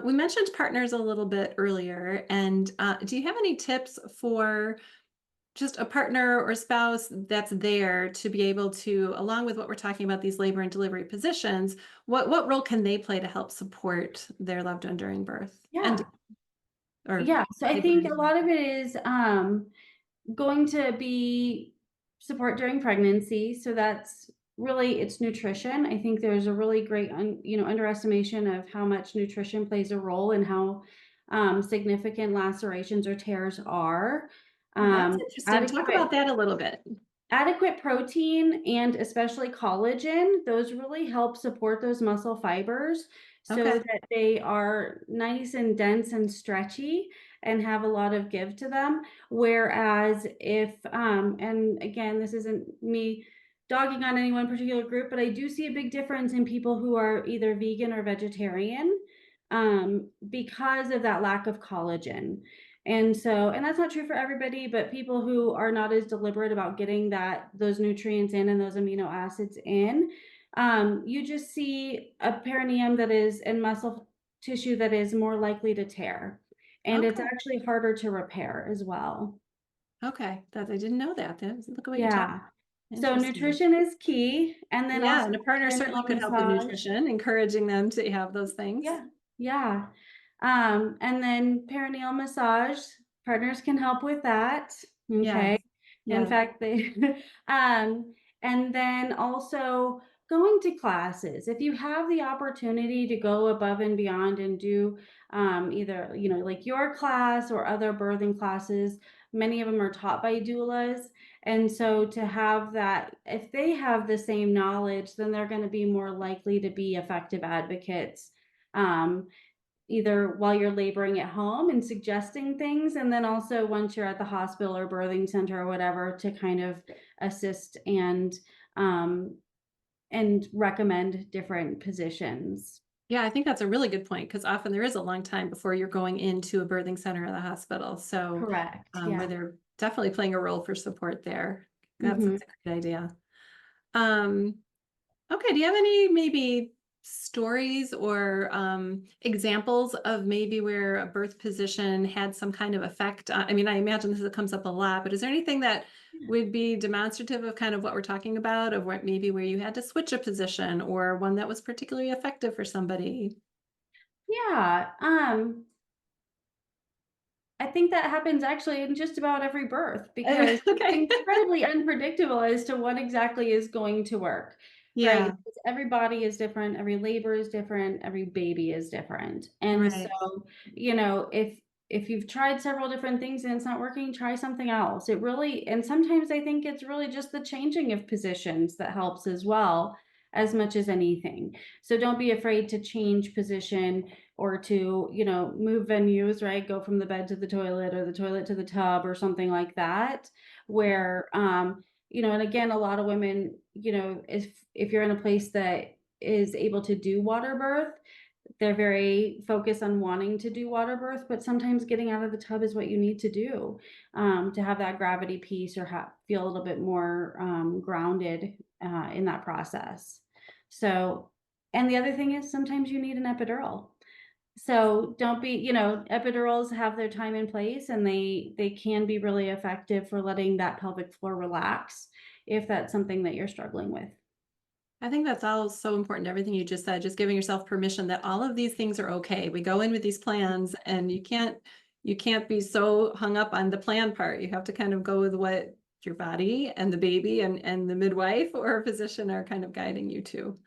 We mentioned partners a little bit earlier, and do you have any tips for just a partner or spouse that's there to be able to, along with what we're talking about, these labor and delivery positions, what role can they play to help support their loved one during birth and Yeah. or Yeah. So I labor think and a delivery? lot of it is going to be support during pregnancy. So that's really it's nutrition. I think there's a really great underestimation of how much nutrition plays a role in how significant lacerations or tears are. Oh, that's Um, interesting. Talk adequate about that a little bit. Adequate protein and especially collagen, those really help support those muscle fibers so Okay. that they are nice and dense and stretchy and have a lot of give to them. Whereas if, and again, this isn't me dogging on any one particular group, but I do see a big difference in people who are either vegan or vegetarian because of that lack of collagen. And that's not true for everybody, but people who are not as deliberate about getting those nutrients in and those amino acids in, you just see a perineum that is and muscle tissue that is more likely to tear. And it's Okay. actually harder to repair as well. Okay. That I didn't know that. Look at what you're talking. Yeah. So Interesting. nutrition is key. And then Yeah, also and a partner certainly perineal could help with massage. nutrition, encouraging them to have those things. Yeah, yeah. And then perineal massage, partners can help with that. Okay. Yes. In Yeah. fact, they, and then also going to classes. If you have the opportunity to go above and beyond and do either, like your class or other birthing classes, many of them are taught by doulas. And so to have that, if they have the same knowledge, then they're going to be more likely to be effective advocates um, either while you're laboring at home and suggesting things, and then also once you're at the hospital or birthing center or whatever to kind of assist um, and recommend different positions. Yeah, I think that's a really good point because often there is a long time before you're going into a birthing center or the hospital. So, Correct. where Yeah. they're definitely playing a role for support there. Hmm. That's a great idea. Um, Okay, do you have any maybe stories or examples of maybe where a birth position had some kind of effect? I mean, I imagine this comes up a lot, but is there anything that would be demonstrative of kind of what we're talking about, of what maybe where you had to switch a position or one that was particularly effective for somebody? Yeah. I think that happens actually in just about every birth because it's Okay. incredibly unpredictable as to what exactly is going to work, right? Yeah, Because every body is different, every labor is different, every baby is different. And so, right. if you've tried several different things and it's not working, try something else. It really, and sometimes I think it's really just the changing of positions that helps as well, as much as anything. So don't be afraid to change position or to, move venues, right? Go from the bed to the toilet or the toilet to the tub or something like that. Where, and again, a lot of women, if you're in a place that is able to do water birth, they're very focused on wanting to do water birth, but sometimes getting out of the tub is what you need to do to have that gravity piece or feel a little bit more grounded in that process. So, and the other thing is sometimes you need an epidural. So don't be, epidurals have their time and place and they can be really effective for letting that pelvic floor relax if that's something that you're struggling with. I think that's all so important. Everything you just said, just giving yourself permission that all of these things are okay. We go in with these plans and you can't be so hung up on the plan part. You have to kind of go with what your body and the baby and the midwife or physician are kind of guiding you to.